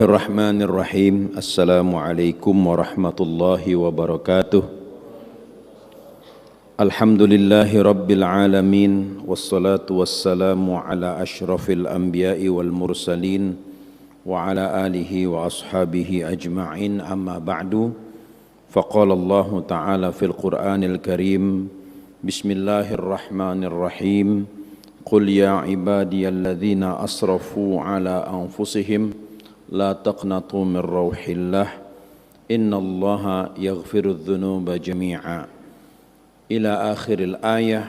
Bismillahirrahmanirrahim. Assalamualaikum warahmatullahi wabarakatuh. Alhamdulillahi rabbil alamin. Wassalatu wassalamu ala ashrafil anbiya'i wal mursalin wa ala alihi wa ashabihi ajma'in, amma ba'du. Faqala Allah ta'ala fil Qur'anil Karim, Bismillahirrahmanirrahim. Qul ya ibadiyalladzina asrafu ala anfusihim la taqnatu min rauhillah innallaha yaghfiru dzunuba jami'a ila akhiril ayah.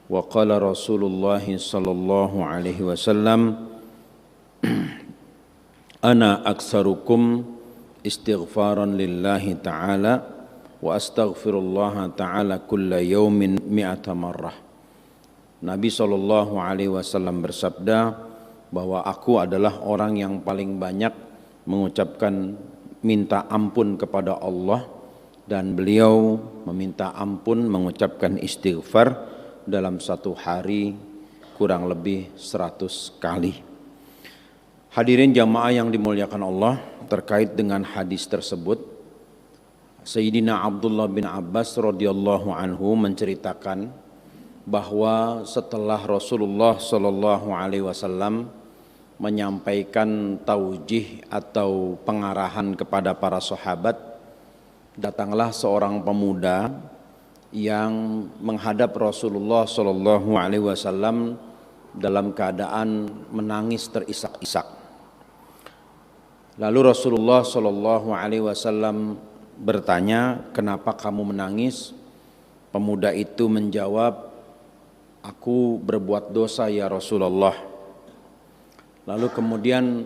Wa qala Rasulullah sallallahu alaihi wasallam, ana aktsarukum istighfaran lillahi ta'ala wa astaghfirullah ta'ala kulla yaumin mi'ata marrah. Nabi sallallahu alaihi wasallam bersabda bahwa aku adalah orang yang paling banyak mengucapkan minta ampun kepada Allah, dan beliau meminta ampun, mengucapkan istighfar dalam satu hari kurang lebih 100 kali. Hadirin jamaah yang dimuliakan Allah, terkait dengan hadis tersebut, Sayyidina Abdullah bin Abbas radhiyallahu anhu menceritakan bahwa setelah Rasulullah sallallahu alaihi wasallam menyampaikan taujih atau pengarahan kepada para sahabat, datanglah seorang pemuda yang menghadap Rasulullah sallallahu alaihi wasallam dalam keadaan menangis terisak-isak. Lalu Rasulullah sallallahu alaihi wasallam bertanya, "Kenapa kamu menangis?" Pemuda itu menjawab, "Aku berbuat dosa ya Rasulullah." Lalu kemudian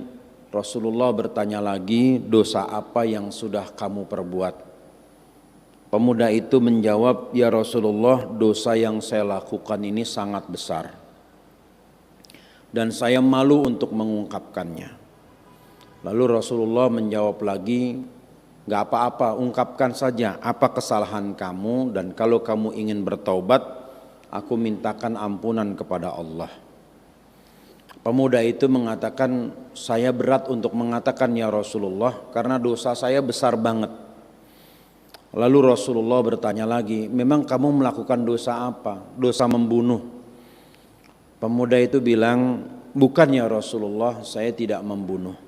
Rasulullah bertanya lagi, "Dosa apa yang sudah kamu perbuat?" Pemuda itu menjawab, "Ya Rasulullah, dosa yang saya lakukan ini sangat besar dan saya malu untuk mengungkapkannya." Lalu Rasulullah menjawab lagi, "Gak apa-apa, ungkapkan saja apa kesalahan kamu, dan kalau kamu ingin bertaubat, aku mintakan ampunan kepada Allah." Pemuda itu mengatakan, "Saya berat untuk mengatakan ya Rasulullah, karena dosa saya besar banget." Lalu Rasulullah bertanya lagi, "Memang kamu melakukan dosa apa?" "Dosa membunuh." Pemuda itu bilang, "Bukan ya Rasulullah, saya tidak membunuh."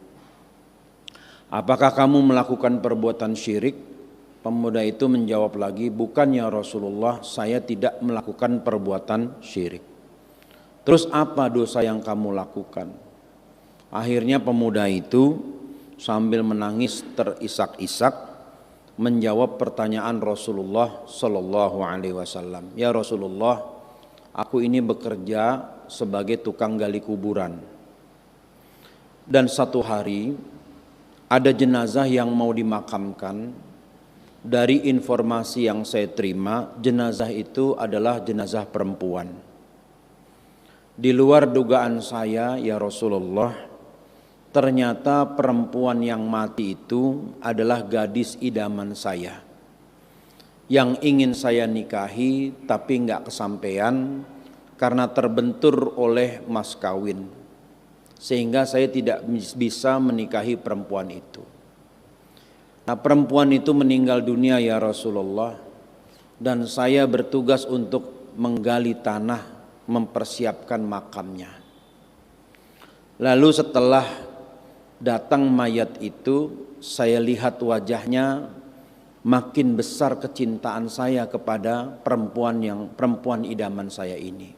"Apakah kamu melakukan perbuatan syirik?" Pemuda itu menjawab lagi, "Bukan ya Rasulullah, saya tidak melakukan perbuatan syirik." "Terus apa dosa yang kamu lakukan?" Akhirnya pemuda itu sambil menangis terisak-isak menjawab pertanyaan Rasulullah sallallahu alaihi wasallam, "Ya Rasulullah, aku ini bekerja sebagai tukang gali kuburan, dan satu hari ada jenazah yang mau dimakamkan. Dari informasi yang saya terima, jenazah itu adalah jenazah perempuan. Di luar dugaan saya ya Rasulullah, ternyata perempuan yang mati itu adalah gadis idaman saya yang ingin saya nikahi, tapi nggak kesampaian karena terbentur oleh mas kawin, sehingga saya tidak bisa menikahi perempuan itu. Nah, perempuan itu meninggal dunia ya Rasulullah, dan saya bertugas untuk menggali tanah, mempersiapkan makamnya. Lalu setelah datang mayat itu, saya lihat wajahnya, makin besar kecintaan saya kepada perempuan idaman saya ini.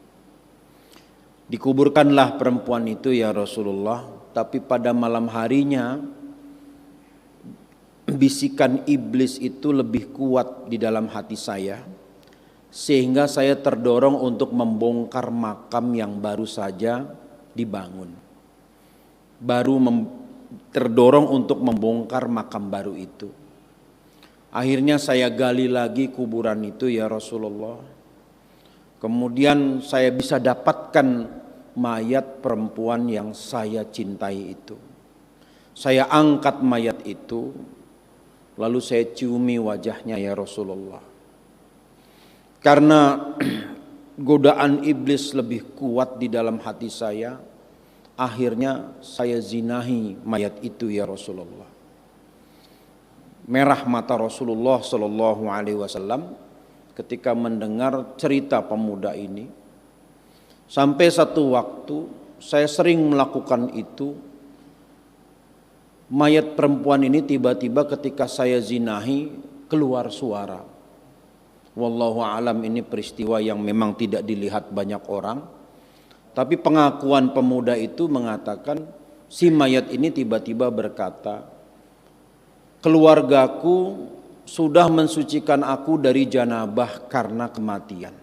Dikuburkanlah perempuan itu ya Rasulullah, tapi pada malam harinya bisikan iblis itu lebih kuat di dalam hati saya, sehingga saya terdorong untuk membongkar makam yang baru saja dibangun. Terdorong untuk membongkar makam baru itu. Akhirnya saya gali lagi kuburan itu ya Rasulullah. Kemudian saya bisa dapatkan mayat perempuan yang saya cintai itu. Saya angkat mayat itu, lalu saya ciumi wajahnya ya Rasulullah. Karena godaan iblis lebih kuat di dalam hati saya, akhirnya saya zinahi mayat itu ya Rasulullah. Merah mata Rasulullah Shallallahu Alaihi Wasallam ketika mendengar cerita pemuda ini. Sampai satu waktu saya sering melakukan itu. Mayat perempuan ini tiba-tiba ketika saya zinahi keluar suara. Wallahu alam, ini peristiwa yang memang tidak dilihat banyak orang. Tapi pengakuan pemuda itu mengatakan si mayat ini tiba-tiba berkata, keluargaku sudah mensucikan aku dari janabah karena kematian.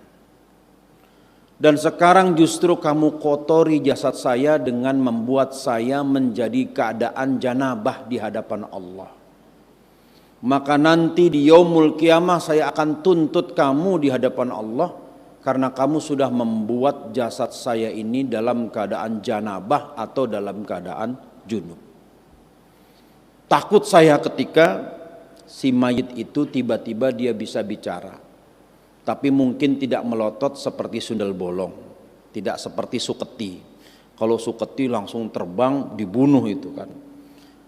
Dan sekarang justru kamu kotori jasad saya dengan membuat saya menjadi keadaan janabah di hadapan Allah. Maka nanti di yaumul kiamah saya akan tuntut kamu di hadapan Allah karena kamu sudah membuat jasad saya ini dalam keadaan janabah atau dalam keadaan junub. Takut saya ketika si mayit itu tiba-tiba dia bisa bicara. Tapi mungkin tidak melotot seperti sundel bolong, tidak seperti Suketi. Kalau Suketi langsung terbang dibunuh itu kan.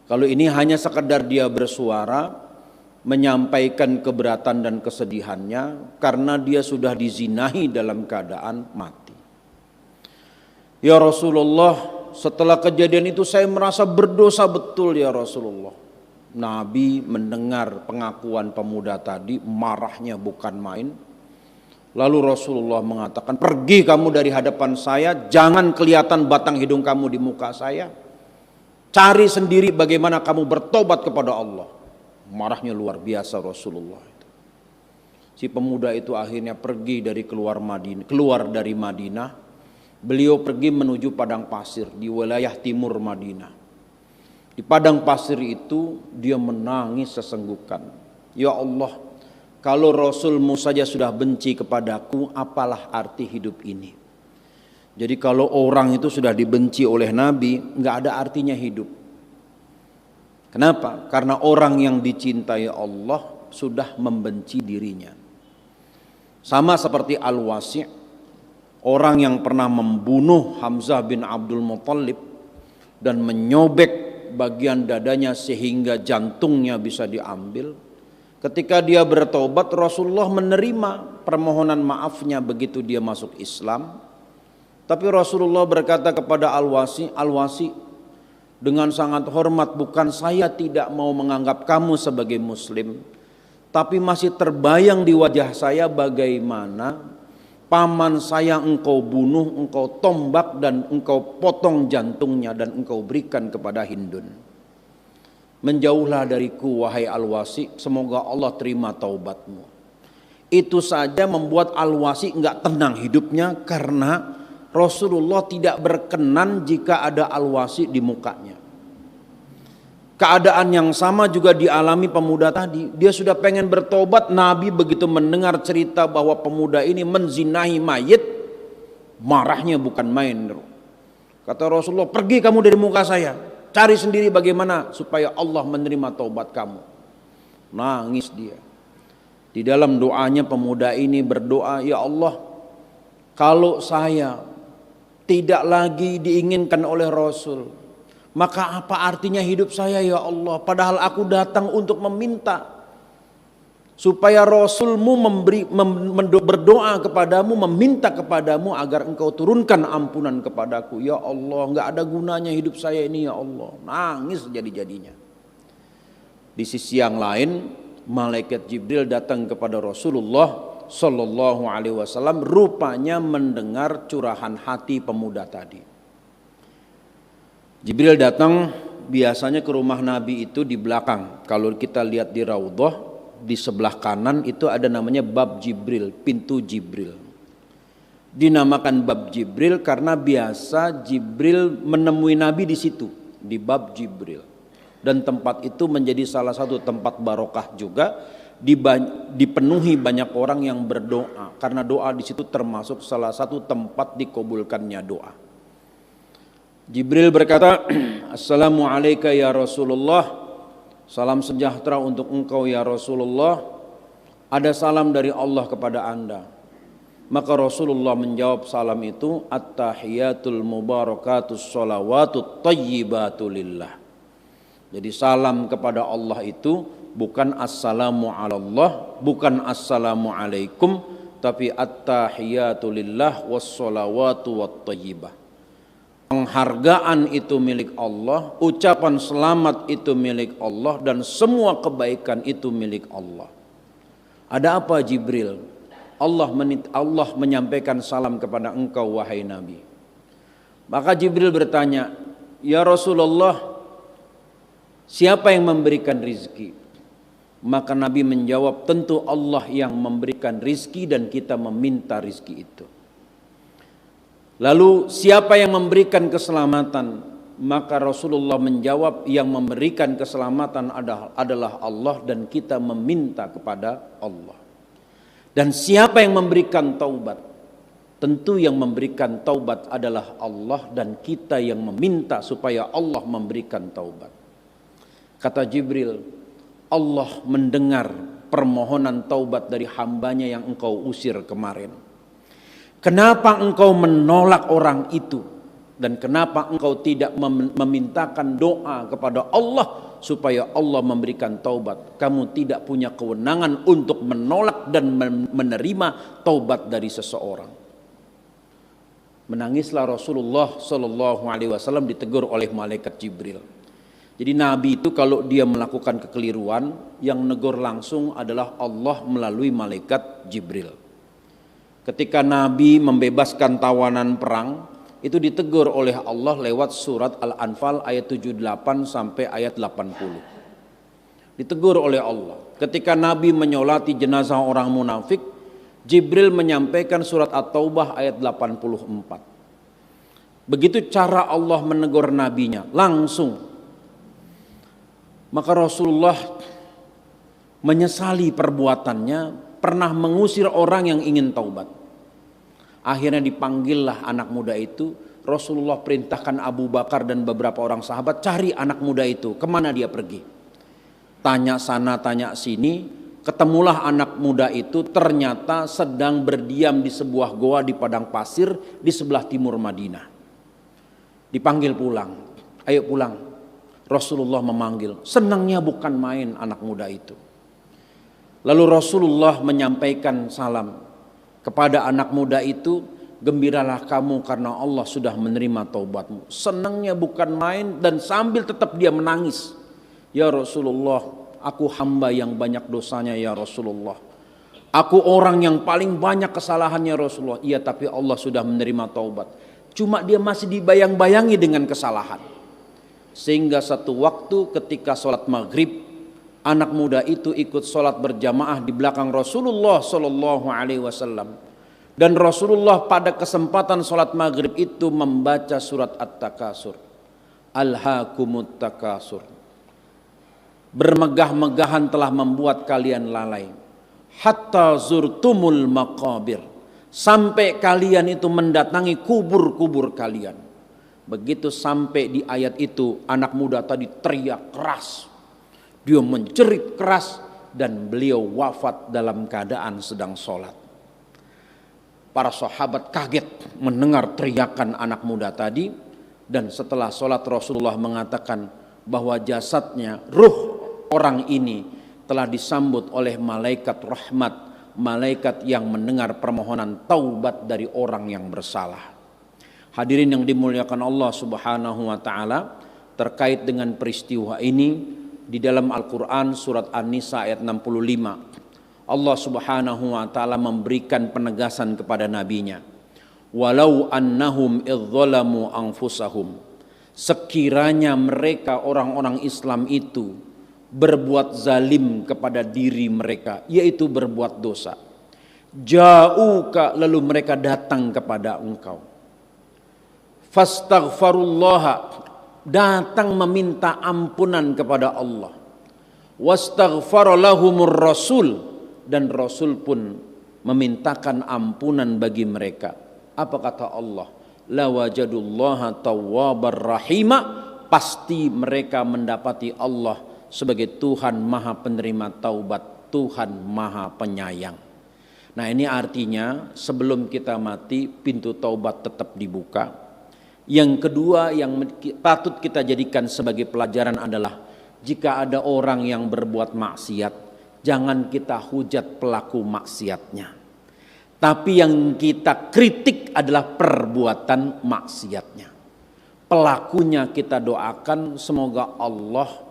Kalau ini hanya sekedar dia bersuara, menyampaikan keberatan dan kesedihannya karena dia sudah dizinahi dalam keadaan mati. Ya Rasulullah, setelah kejadian itu saya merasa berdosa betul ya Rasulullah. Nabi mendengar pengakuan pemuda tadi, marahnya bukan main. Lalu Rasulullah mengatakan, pergi kamu dari hadapan saya, jangan kelihatan batang hidung kamu di muka saya. Cari sendiri bagaimana kamu bertobat kepada Allah. Marahnya luar biasa Rasulullah. Si pemuda itu akhirnya pergi dari keluar dari Madinah. Beliau pergi menuju padang pasir di wilayah timur Madinah. Di padang pasir itu dia menangis sesenggukan. Ya Allah, kalau Rasulmu saja sudah benci kepadaku, apalah arti hidup ini? Jadi kalau orang itu sudah dibenci oleh Nabi, nggak ada artinya hidup. Kenapa? Karena orang yang dicintai Allah sudah membenci dirinya. Sama seperti Al-Wasi', orang yang pernah membunuh Hamzah bin Abdul Muttalib dan menyobek bagian dadanya sehingga jantungnya bisa diambil. Ketika dia bertobat, Rasulullah menerima permohonan maafnya begitu dia masuk Islam. Tapi Rasulullah berkata kepada Al-Wasi', Al-Wasi', dengan sangat hormat, bukan saya tidak mau menganggap kamu sebagai muslim, tapi masih terbayang di wajah saya bagaimana paman saya engkau bunuh, engkau tombak dan engkau potong jantungnya dan engkau berikan kepada Hindun. Menjauhlah dariku wahai Al-Wasi', semoga Allah terima taubatmu. Itu saja membuat Al-Wasi' enggak tenang hidupnya karena Rasulullah tidak berkenan jika ada Al-Wasi' di mukanya. Keadaan yang sama juga dialami pemuda tadi. Dia sudah pengen bertobat, Nabi begitu mendengar cerita bahwa pemuda ini menzinahi mayit, marahnya bukan main. Kata Rasulullah, pergi kamu dari muka saya. Cari sendiri bagaimana supaya Allah menerima taubat kamu. Nangis dia. Di dalam doanya pemuda ini berdoa, ya Allah, kalau saya tidak lagi diinginkan oleh Rasul, maka apa artinya hidup saya ya Allah? Padahal aku datang untuk meminta supaya Rasulmu berdoa kepadamu, meminta kepadamu agar engkau turunkan ampunan kepadaku. Ya Allah, enggak ada gunanya hidup saya ini ya Allah. Nangis jadi-jadinya. Di sisi yang lain, malaikat Jibril datang kepada Rasulullah Sallallahu Alaihi Wasallam, rupanya mendengar curahan hati pemuda tadi. Jibril datang biasanya ke rumah Nabi itu di belakang. Kalau kita lihat di Raudhah, di sebelah kanan itu ada namanya bab Jibril, pintu Jibril. Dinamakan bab Jibril karena biasa Jibril menemui Nabi di situ, di bab Jibril. Dan tempat itu menjadi salah satu tempat barokah juga, dipenuhi banyak orang yang berdoa karena doa di situ termasuk salah satu tempat dikabulkannya doa. Jibril berkata, Assalamualaikum ya Rasulullah. Salam sejahtera untuk engkau ya Rasulullah. Ada salam dari Allah kepada anda. Maka Rasulullah menjawab salam itu, at-tahiyatul mubarakatus sholawatut tayyibatu lillah. Jadi salam kepada Allah itu bukan assalamu ala Allah, bukan assalamu alaikum, tapi at-tahiyatu lillah was-sholawatu wat-tayyibah. Penghargaan itu milik Allah, ucapan selamat itu milik Allah, dan semua kebaikan itu milik Allah. Ada apa Jibril? Allah menyampaikan salam kepada engkau wahai Nabi. Maka Jibril bertanya, ya Rasulullah, siapa yang memberikan rizki? Maka Nabi menjawab, tentu Allah yang memberikan rizki dan kita meminta rizki itu. Lalu siapa yang memberikan keselamatan? Maka Rasulullah menjawab, yang memberikan keselamatan adalah Allah dan kita meminta kepada Allah. Dan siapa yang memberikan taubat? Tentu yang memberikan taubat adalah Allah dan kita yang meminta supaya Allah memberikan taubat. Kata Jibril, Allah mendengar permohonan taubat dari hambanya yang engkau usir kemarin. Kenapa engkau menolak orang itu? Dan kenapa engkau tidak memintakan doa kepada Allah supaya Allah memberikan taubat? Kamu tidak punya kewenangan untuk menolak dan menerima taubat dari seseorang. Menangislah Rasulullah Shallallahu Alaihi Wasallam ditegur oleh malaikat Jibril. Jadi Nabi itu kalau dia melakukan kekeliruan, yang negur langsung adalah Allah melalui malaikat Jibril. Ketika Nabi membebaskan tawanan perang, itu ditegur oleh Allah lewat surat Al-Anfal ayat 78 sampai ayat 80. Ditegur oleh Allah. Ketika Nabi menyolati jenazah orang munafik, Jibril menyampaikan surat At-Taubah ayat 84. Begitu cara Allah menegur nabinya, langsung. Maka Rasulullah menyesali perbuatannya, pernah mengusir orang yang ingin taubat. Akhirnya dipanggillah anak muda itu. Rasulullah perintahkan Abu Bakar dan beberapa orang sahabat, cari anak muda itu, kemana dia pergi. Tanya sana, tanya sini, ketemulah anak muda itu, ternyata sedang berdiam di sebuah goa di padang pasir di sebelah timur Madinah. Dipanggil pulang, ayo pulang. Rasulullah memanggil, senangnya bukan main anak muda itu. Lalu Rasulullah menyampaikan salam kepada anak muda itu, gembiralah kamu karena Allah sudah menerima taubatmu. Senangnya bukan main, dan sambil tetap dia menangis. Ya Rasulullah, aku hamba yang banyak dosanya ya Rasulullah. Aku orang yang paling banyak kesalahannya Rasulullah. Iya, tapi Allah sudah menerima taubat. Cuma dia masih dibayang-bayangi dengan kesalahan. Sehingga satu waktu ketika sholat maghrib, anak muda itu ikut sholat berjamaah di belakang Rasulullah Shallallahu Alaihi Wasallam, dan Rasulullah pada kesempatan sholat maghrib itu membaca surat At-Takasur, Alhaakumut Takasur. Bermegah-megahan telah membuat kalian lalai, hatta zurtumul maqabir, sampai kalian itu mendatangi kubur-kubur kalian. Begitu sampai di ayat itu, anak muda tadi teriak keras. Dia menjerit keras dan beliau wafat dalam keadaan sedang sholat. Para sahabat kaget mendengar teriakan anak muda tadi, dan setelah sholat Rasulullah mengatakan bahwa jasadnya, ruh orang ini telah disambut oleh malaikat rahmat, malaikat yang mendengar permohonan taubat dari orang yang bersalah. Hadirin yang dimuliakan Allah Subhanahu wa taala, terkait dengan peristiwa ini di dalam Al-Quran surat An-Nisa ayat 65, Allah Subhanahu wa taala memberikan penegasan kepada nabinya. Walau annahum idzalamu anfusahum, sekiranya mereka orang-orang Islam itu berbuat zalim kepada diri mereka, yaitu berbuat dosa. Ja'uka, lalu mereka datang kepada engkau. Fastaghfarullaha, datang meminta ampunan kepada Allah. Wastaghfara lahumur rasul, dan Rasul pun memintakan ampunan bagi mereka. Apa kata Allah? La wajadullaha tawwabar rahima, pasti mereka mendapati Allah sebagai Tuhan Maha Penerima Taubat, Tuhan Maha Penyayang. Nah, ini artinya sebelum kita mati pintu taubat tetap dibuka. Yang kedua yang patut kita jadikan sebagai pelajaran adalah jika ada orang yang berbuat maksiat, jangan kita hujat pelaku maksiatnya. Tapi yang kita kritik adalah perbuatan maksiatnya. Pelakunya kita doakan semoga Allah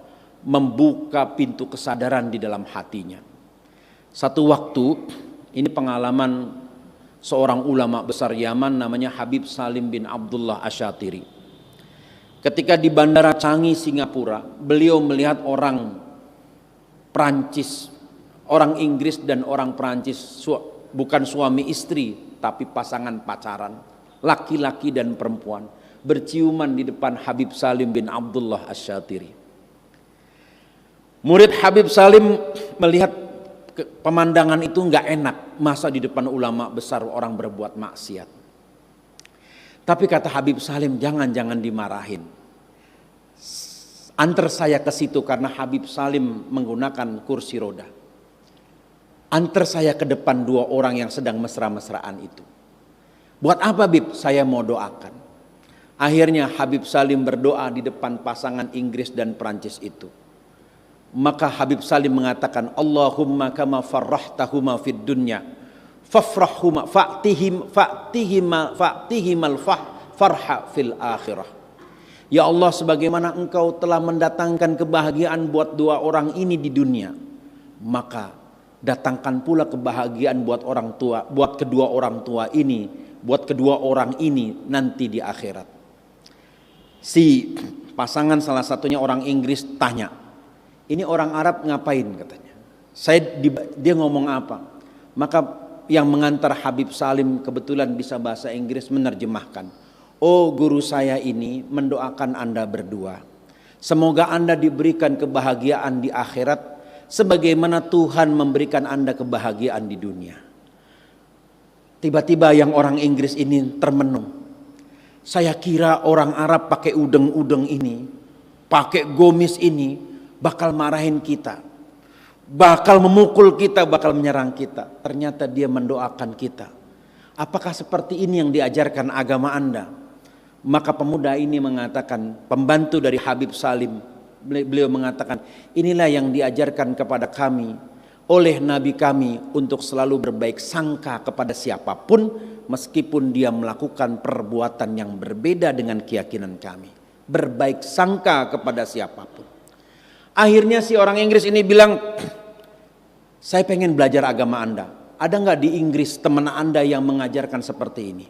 membuka pintu kesadaran di dalam hatinya. Satu waktu, ini pengalaman seorang ulama besar Yaman namanya Habib Salim bin Abdullah Asyatiri. Ketika di Bandara Changi, Singapura, beliau melihat orang Prancis, orang Inggris dan orang Prancis, bukan suami istri, tapi pasangan pacaran, laki-laki dan perempuan, berciuman di depan Habib Salim bin Abdullah Asyatiri. Murid Habib Salim melihat pemandangan itu nggak enak, masa di depan ulama besar orang berbuat maksiat. Tapi kata Habib Salim, jangan dimarahin. Antar saya ke situ karena Habib Salim menggunakan kursi roda. Antar saya ke depan dua orang yang sedang mesra-mesraan itu. Buat apa, Bib? Saya mau doakan. Akhirnya Habib Salim berdoa di depan pasangan Inggris dan Prancis itu. Maka Habib Salim mengatakan, Allahumma kama farrahtahuma fid dunya fafrahhuma fa'tihimal farha fil akhirah. Ya Allah, sebagaimana Engkau telah mendatangkan kebahagiaan buat dua orang ini di dunia, maka datangkan pula kebahagiaan buat kedua orang ini nanti di akhirat. Si pasangan salah satunya orang Inggris tanya, ini orang Arab ngapain katanya. Dia ngomong apa? Maka yang mengantar Habib Salim kebetulan bisa bahasa Inggris menerjemahkan. Oh, guru saya ini mendoakan Anda berdua. Semoga Anda diberikan kebahagiaan di akhirat sebagaimana Tuhan memberikan Anda kebahagiaan di dunia. Tiba-tiba yang orang Inggris ini termenung. Saya kira orang Arab pakai udeng-udeng ini, pakai gomis ini, bakal marahin kita, bakal memukul kita, bakal menyerang kita. Ternyata dia mendoakan kita. Apakah seperti ini yang diajarkan agama Anda? Maka pemuda ini mengatakan, pembantu dari Habib Salim, beliau mengatakan, inilah yang diajarkan kepada kami oleh Nabi kami untuk selalu berbaik sangka kepada siapapun meskipun dia melakukan perbuatan yang berbeda dengan keyakinan kami. Berbaik sangka kepada siapapun. Akhirnya si orang Inggris ini bilang, saya pengen belajar agama Anda. Ada nggak di Inggris teman Anda yang mengajarkan seperti ini?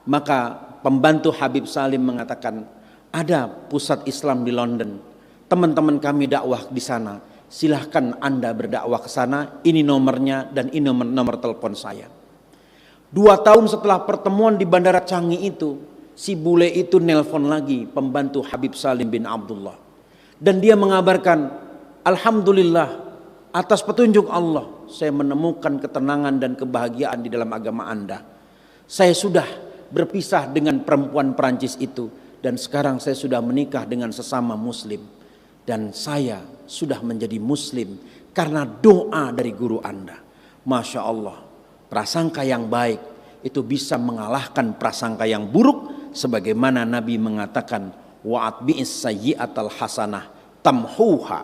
Maka pembantu Habib Salim mengatakan, ada pusat Islam di London. Teman-teman kami dakwah di sana. Silahkan Anda berdakwah ke sana. Ini nomornya dan ini nomor telepon saya. 2 tahun setelah pertemuan di Bandara Changi itu, si bule itu nelpon lagi pembantu Habib Salim bin Abdullah. Dan dia mengabarkan, Alhamdulillah atas petunjuk Allah, saya menemukan ketenangan dan kebahagiaan di dalam agama Anda. Saya sudah berpisah dengan perempuan Perancis itu dan sekarang saya sudah menikah dengan sesama muslim. Dan saya sudah menjadi muslim karena doa dari guru Anda. Masya Allah, prasangka yang baik itu bisa mengalahkan prasangka yang buruk. Sebagaimana Nabi mengatakan, wa'atbi'is sayyi'atal hasanah tamhuha.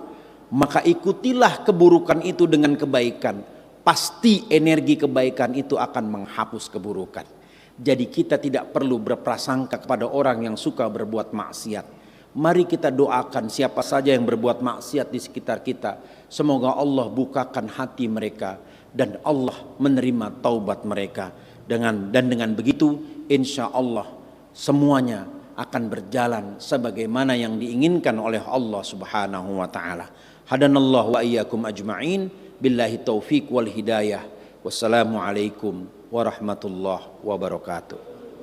Maka ikutilah keburukan itu dengan kebaikan. Pasti energi kebaikan itu akan menghapus keburukan. Jadi kita tidak perlu berprasangka kepada orang yang suka berbuat maksiat. Mari kita doakan siapa saja yang berbuat maksiat di sekitar kita. Semoga Allah bukakan hati mereka dan Allah menerima taubat mereka. Dan dengan begitu insya Allah semuanya akan berjalan sebagaimana yang diinginkan oleh Allah Subhanahu wa taala. Hadanallahu wa iyyakum ajma'in. Billahi taufiq wal hidayah. Wassalamualaikum warahmatullahi wabarakatuh.